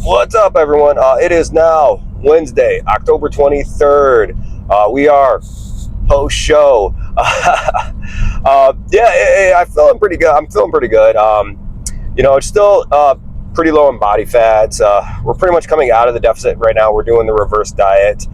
What's up, everyone? It is now Wednesday, October 23rd. We are post-show. I'm feeling pretty good. It's still pretty low in body fats. We're pretty much coming out of the deficit right now. We're doing the reverse diet.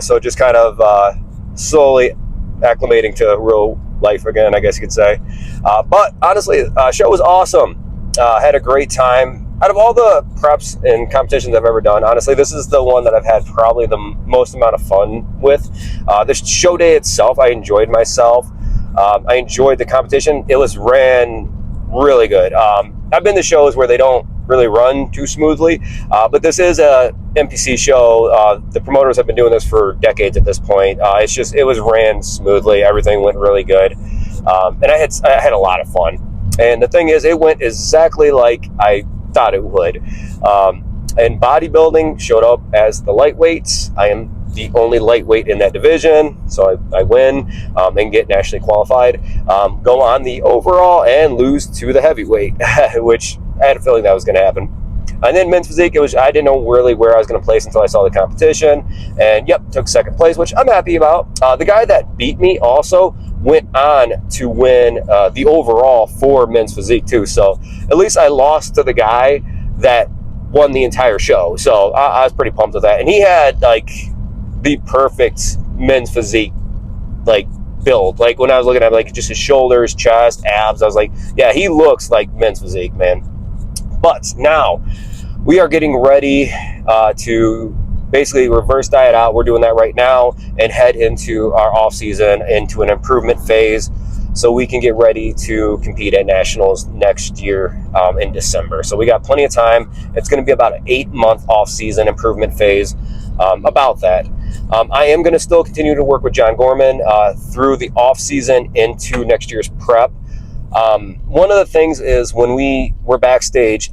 So just kind of slowly acclimating to real life again, I guess you could say. But honestly, show was awesome. Had a great time. Out of all the preps and competitions I've ever done, honestly, this is the one that I've had probably the most amount of fun with. The show day itself, I enjoyed myself. I enjoyed the competition. It was ran really good. I've been to shows where they don't really run too smoothly, but this is a NPC show. The promoters have been doing this for decades at this point. It was ran smoothly. Everything went really good, and I had a lot of fun. And the thing is, it went exactly like I thought it would. And bodybuilding showed up as the lightweights. I am the only lightweight in that division, so I win and get nationally qualified. Go on the overall and lose to the heavyweight, which I had a feeling that was going to happen. And then men's physique, I didn't know really where I was going to place until I saw the competition. And took second place, which I'm happy about. The guy that beat me also went on to win the overall for men's physique too. So at least I lost to the guy that won the entire show. So I was pretty pumped with that. And he had like the perfect men's physique build. Like when I was looking at like just his shoulders, chest, abs, I was like, yeah, he looks like men's physique, man. But now we are getting ready to basically reverse diet out. We're doing that right now and head into our off season, into an improvement phase, so we can get ready to compete at nationals next year in December. So we got plenty of time. It's going to be about an 8-month off season improvement phase. About that, I am going to still continue to work with John Gorman through the off season into next year's prep. One of the things is when we were backstage,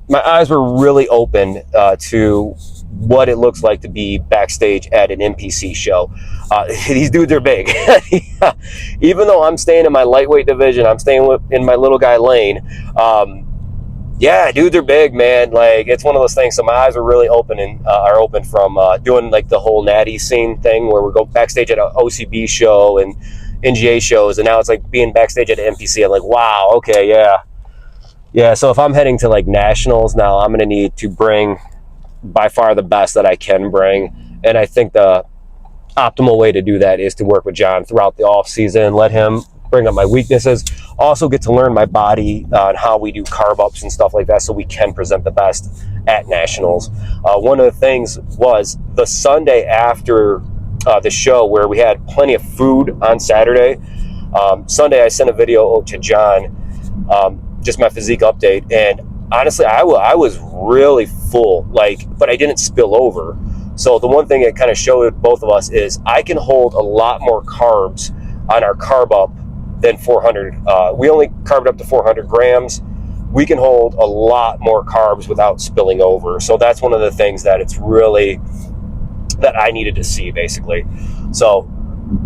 my eyes were really open to what it looks like to be backstage at an NPC show. These dudes are big. Even though I'm staying in my lightweight division, I'm staying in my little guy lane. Dudes are big, man. Like, it's one of those things. So my eyes are really open and are open from doing like the whole natty scene thing where we go backstage at an OCB show and NGA shows, and now it's like being backstage at an NPC. I'm like, wow, okay, yeah. So if I'm heading to like nationals now, I'm going to need to bring by far the best that I can bring. And I think the optimal way to do that is to work with John throughout the off season, let him bring up my weaknesses, also get to learn my body and how we do carb ups and stuff like that, so we can present the best at nationals. One of the things was the Sunday after the show, where we had plenty of food on Saturday. Sunday I sent a video to John, just my physique update, and honestly, I was really full, but I didn't spill over. So the one thing it kind of showed both of us is I can hold a lot more carbs on our carb up than 400. We only carbed up to 400 grams. We can hold a lot more carbs without spilling over. So that's one of the things that I needed to see, basically. So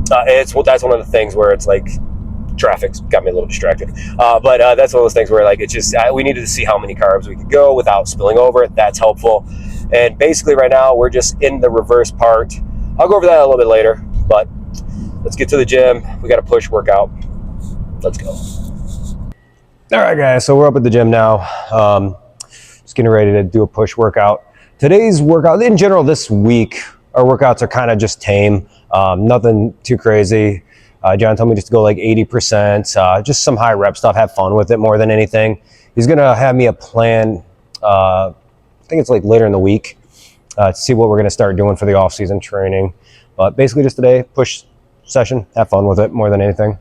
that's one of the things where it's like, traffic's got me a little distracted, but that's one of those things where like it's just we needed to see how many carbs we could go without spilling over. That's helpful. And basically right now we're just in the reverse part. I'll go over that a little bit later, but let's get to the gym. We got a push workout. Let's go. All right, guys, so we're up at the gym now, just getting ready to do a push workout. Today's workout, in general this week, our workouts are kind of just tame, nothing too crazy. John told me just to go like 80%, just some high rep stuff, have fun with it more than anything. He's going to have me a plan, I think it's like later in the week, to see what we're going to start doing for the off-season training. But basically just today, push session, have fun with it more than anything.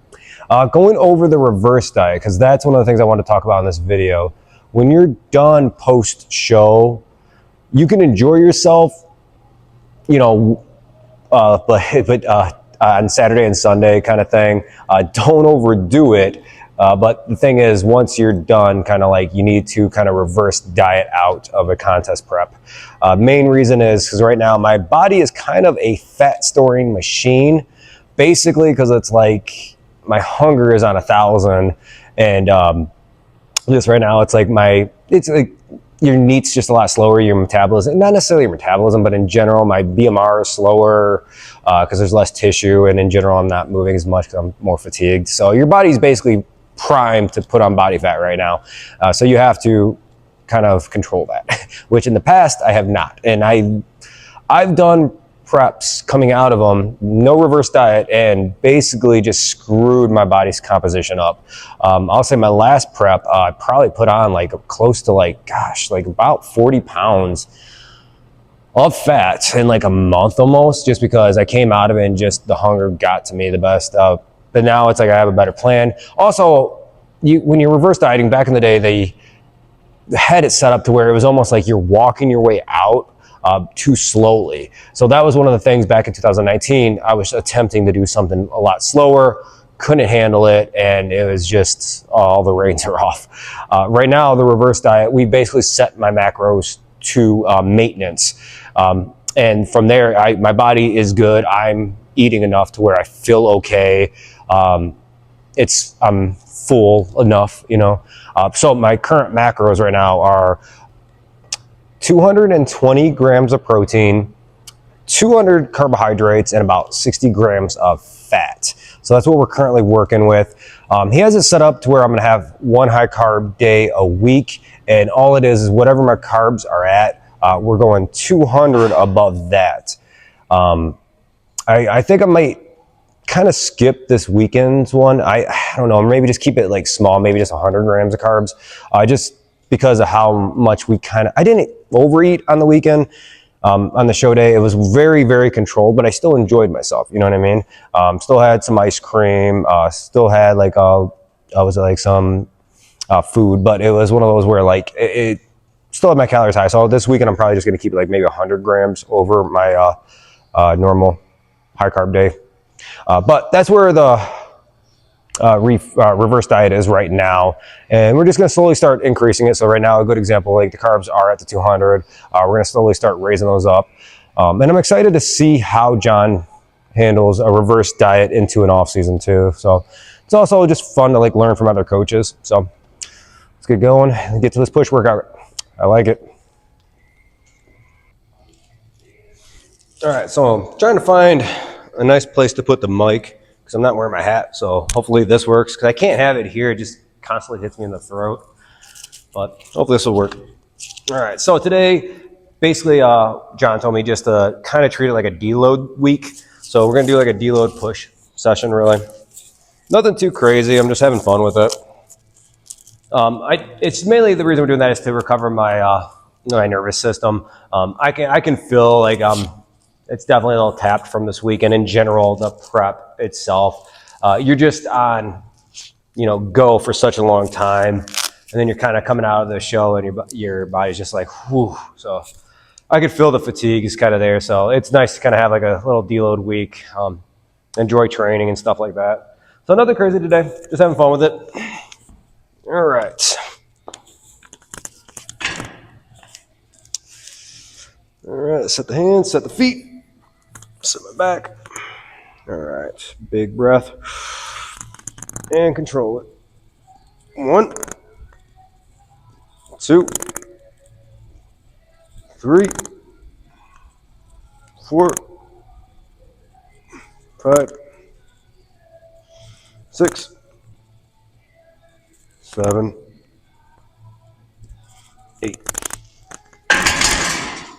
Going over the reverse diet, because that's one of the things I want to talk about in this video. When you're done post-show, you can enjoy yourself, on Saturday and Sunday kind of thing. Don't overdo it. But the thing is, once you're done, kind of like you need to kind of reverse diet out of a contest prep. Main reason is because right now my body is kind of a fat storing machine, basically because it's like my hunger is on 1,000, and just right now it's like your NEAT's just a lot slower, your metabolism, not necessarily your metabolism, but in general, my BMR is slower because there's less tissue, and in general, I'm not moving as much because I'm more fatigued. So your body's basically primed to put on body fat right now. So you have to kind of control that, which in the past, I have not. And I've done preps coming out of them, no reverse diet, and basically just screwed my body's composition up. I'll say my last prep, I probably put on like close to like about 40 pounds of fat in like a month almost, just because I came out of it and just the hunger got to me the best. But now it's like I have a better plan. Also, when you're reverse dieting, back in the day, they had it set up to where it was almost like you're walking your way out too slowly. So that was one of the things back in 2019. I was attempting to do something a lot slower, couldn't handle it, and it was just all the reins are off. Right now, the reverse diet, we basically set my macros to maintenance. And from there, my body is good. I'm eating enough to where I feel okay. I'm full enough, you know. So my current macros right now are 220 grams of protein, 200 carbohydrates, and about 60 grams of fat. So that's what we're currently working with. He has it set up to where I'm going to have one high carb day a week, and all it is whatever my carbs are at, we're going 200 above that. I think I might kind of skip this weekend's one. I don't know, maybe just keep it like small, maybe just 100 grams of carbs, just because of how much I didn't overeat on the weekend. On the show day, it was very, very controlled, but I still enjoyed myself. You know what I mean? Still had some ice cream, still had some food, but it was one of those where like it still had my calories high. So this weekend, I'm probably just going to keep it like maybe 100 grams over my normal high carb day. But that's where the reverse diet is right now, and we're just going to slowly start increasing it. So right now, a good example, like the carbs are at the 200. We're going to slowly start raising those up, and I'm excited to see how John handles a reverse diet into an off season too. So it's also just fun to like learn from other coaches. So let's get going and get to this push workout. I like it. All right, so I'm trying to find a nice place to put the mic because I'm not wearing my hat. So hopefully this works because I can't have it here. It just constantly hits me in the throat. But hopefully this will work. All right, so today, basically, John told me just to kind of treat it like a deload week. So we're going to do like a deload push session, really. Nothing too crazy. I'm just having fun with it. It's mainly the reason we're doing that is to recover my my nervous system. I can feel like it's definitely a little tapped from this week, and in general, the prep itself. You're just on, go for such a long time, and then you're kind of coming out of the show, and your body's just like, whew. So I could feel the fatigue is kind of there. So it's nice to kind of have like a little deload week, enjoy training and stuff like that. So nothing crazy today, just having fun with it. All right. All right, set the hands, set the feet. Sit my back. All right, big breath and control it. 1, 2, 3, 4, 5, 6, 7, 8.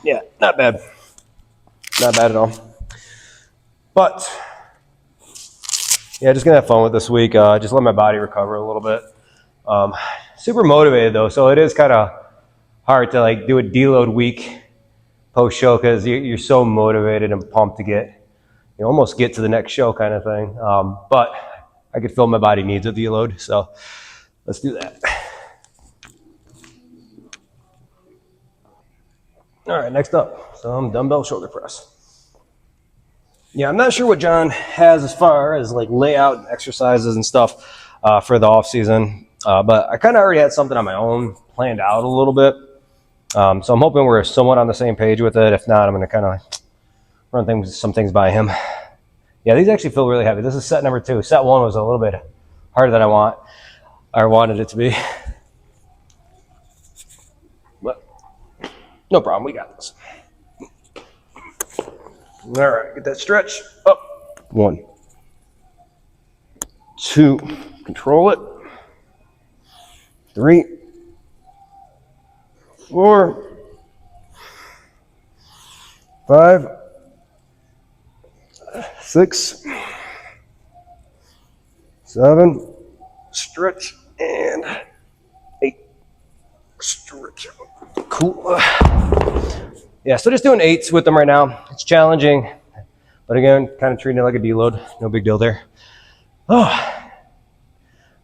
Yeah, not bad. Not bad at all. But yeah, just gonna have fun with this week. Just let my body recover a little bit. Super motivated though, so it is kind of hard to like do a deload week post show because you're so motivated and pumped to almost get to the next show kind of thing. But I could feel my body needs a deload, so let's do that. All right, next up, some dumbbell shoulder press. Yeah, I'm not sure what John has as far as like layout and exercises and stuff for the off season, but I kind of already had something on my own planned out a little bit. So I'm hoping we're somewhat on the same page with it. If not, I'm going to kind of run some things by him. Yeah, these actually feel really heavy. This is set number 2. Set 1 was a little bit harder than I wanted it to be. But No problem, we got this. All right, get that stretch up. 1, 2, control it. 3, 4, 5, 6, 7, stretch, and 8, stretch. Cool. Yeah, so just doing 8s with them right now. It's challenging, but again, kind of treating it like a deload. No big deal there. Oh,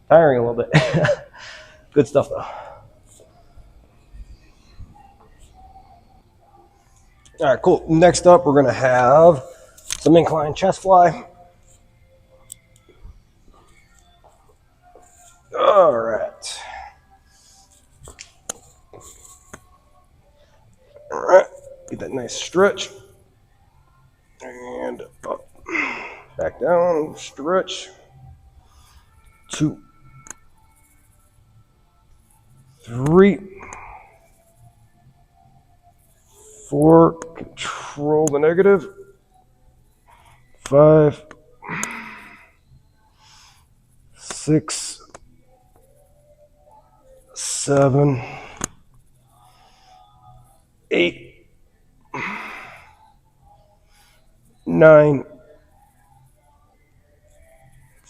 tiring a little bit. Good stuff though. All right, cool. Next up, we're gonna have some incline chest fly. All right. All right, get that nice stretch. And up. Back down, stretch. 2, 3, 4, control the negative. 5, 6, 7, 8, 9,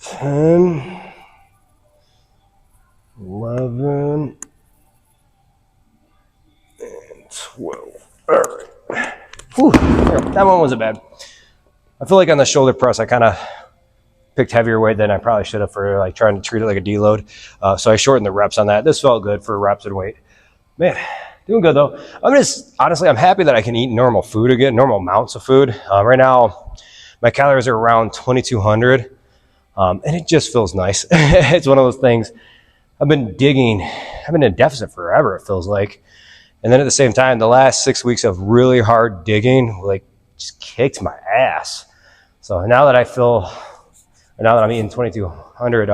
10, 11, and 12. All right. Whew. That one wasn't bad. I feel like on the shoulder press, I kind of picked heavier weight than I probably should have for like trying to treat it like a deload. So I shortened the reps on that. This felt good for reps and weight. Man, doing good though. Honestly, I'm happy that I can eat normal food again, normal amounts of food. Right now, my calories are around 2,200, and it just feels nice. It's one of those things. I've been in a deficit forever, it feels like. And then at the same time, the last 6 weeks of really hard digging, like, just kicked my ass. So now that I'm eating 2,200,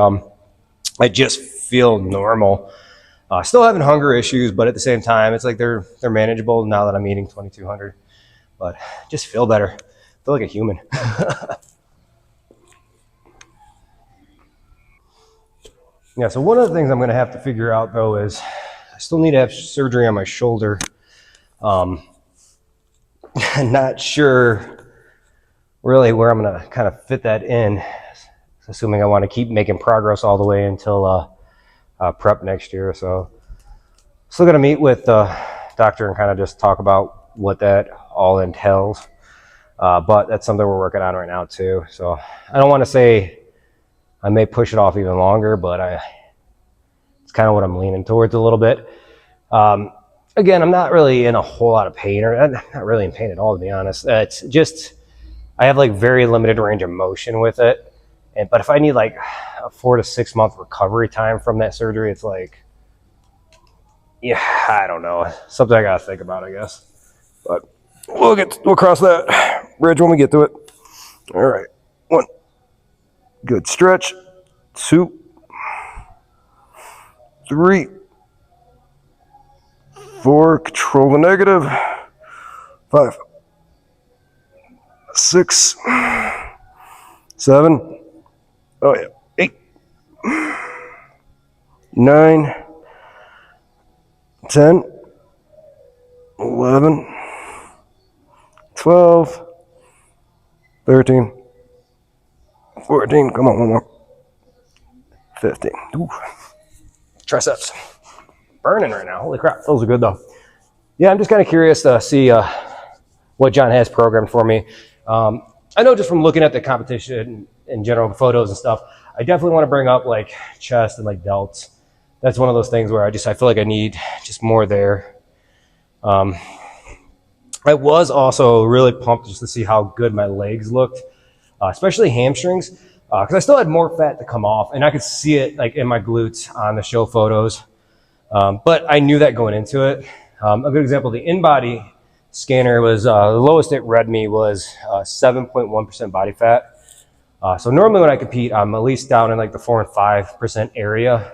I just feel normal. Still having hunger issues, but at the same time, it's like they're manageable now that I'm eating 2,200. But just feel better. Feel like a human. Yeah, so one of the things I'm going to have to figure out, though, is I still need to have surgery on my shoulder. I'm not sure really where I'm going to kind of fit that in, assuming I want to keep making progress all the way until prep next year. So still going to meet with the doctor and kind of just talk about what that all entails. But that's something we're working on right now, too. So I don't want to say I may push it off even longer, but it's kind of what I'm leaning towards a little bit. Again, I'm not really in a whole lot of pain, or not really in pain at all, to be honest. It's just I have like very limited range of motion with it. But if I need like a 4 to 6 month recovery time from that surgery, it's like, yeah, I don't know. Something I gotta think about, I guess. But we'll cross that bridge when we get to it. All right, 1. Good stretch. 2, 3, 4, control the negative. 5, 6, 7, oh yeah, 8, 9, 10, 11, 12, 13, 14, come on, one more. 15. Ooh. Triceps. Burning right now. Holy crap. Those are good though. Yeah, I'm just kind of curious to see what John has programmed for me. I know just from looking at the competition in general, photos and stuff, I definitely want to bring up like chest and like delts. That's one of those things where I feel like I need just more there. I was also really pumped just to see how good my legs looked, especially hamstrings, because I still had more fat to come off, and I could see it like in my glutes on the show photos. But I knew that going into it. A good example, the in-body scanner was the lowest it read me was 7.1% body fat. So normally when I compete, I'm at least down in like the 4 and 5% area.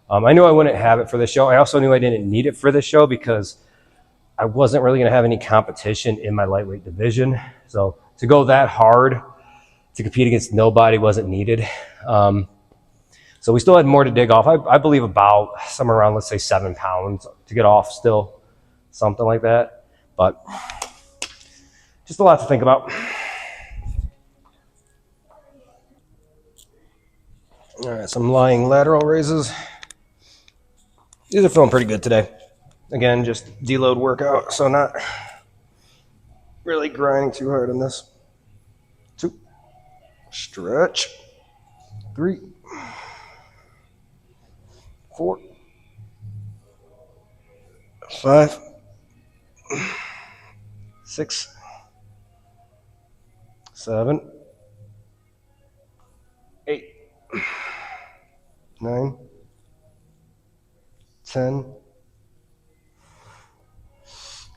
I knew I wouldn't have it for this show. I also knew I didn't need it for this show because I wasn't really going to have any competition in my lightweight division. So to go that hard to compete against nobody wasn't needed. So we still had more to dig off. I believe about somewhere around, let's say 7 pounds to get off still, something like that. But just a lot to think about. All right, some lying lateral raises. These are feeling pretty good today. Again, just deload workout, so not really grinding too hard on this. 2, stretch, 3, 4, 5, 6, 7, 8, 9, 10,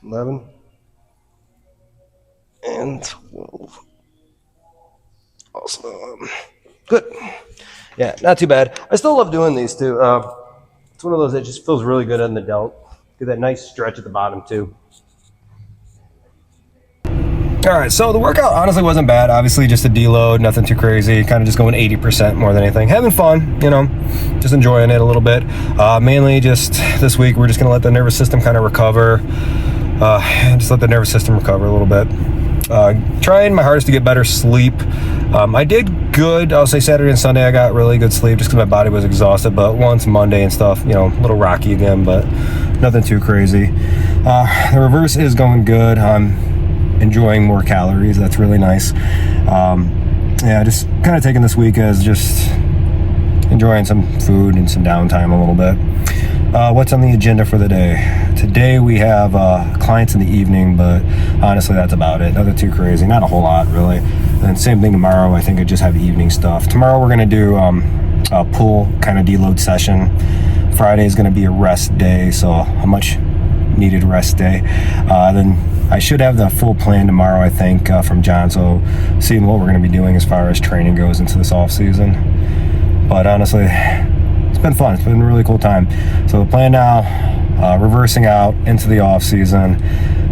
11, and 12. Awesome. Good. Yeah, not too bad. I still love doing these too. It's one of those that just feels really good on the delt. Get that nice stretch at the bottom too. All right, so the workout honestly wasn't bad. Obviously just a deload, nothing too crazy. Kind of just going 80% more than anything. Having fun, you know, just enjoying it a little bit. Mainly just this week, we're just gonna let the nervous system kind of recover. Just let the nervous system recover a little bit. Trying my hardest to get better sleep. I did good. I'll say Saturday and Sunday I got really good sleep just because my body was exhausted. But once Monday and stuff, you know, a little rocky again, but nothing too crazy. The reverse is going good. I'm enjoying more calories. That's really nice. Yeah, just kind of taking this week as just enjoying some food and some downtime a little bit. What's on the agenda for the day? Today we have clients in the evening, but honestly that's about it. Nothing too crazy, not a whole lot really. And same thing tomorrow. I think I just have evening stuff. Tomorrow we're gonna do a pull kind of deload session. Friday is gonna be a rest day, so a much needed rest day. Then I should have the full plan tomorrow, I think, from John, so seeing what we're gonna be doing as far as training goes into this off season. But honestly, it's been fun. It's been a really cool time. So the plan now, reversing out into the off season,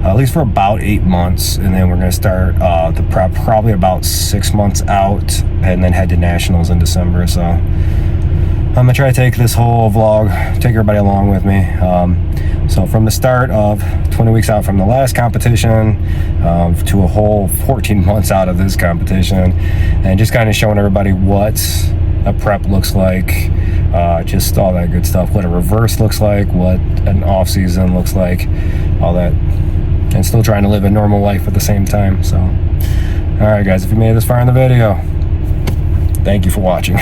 at least for about 8 months, and then we're going to start the prep probably about 6 months out, and then head to nationals in December. So I'm gonna try to take this whole vlog, take everybody along with me. So from the start of 20 weeks out from the last competition to a whole 14 months out of this competition, and just kind of showing everybody what a prep looks like, just all that good stuff, what a reverse looks like, what an off season looks like, all that, and still trying to live a normal life at the same time. So all right guys, if you made it this far in the video, thank you for watching.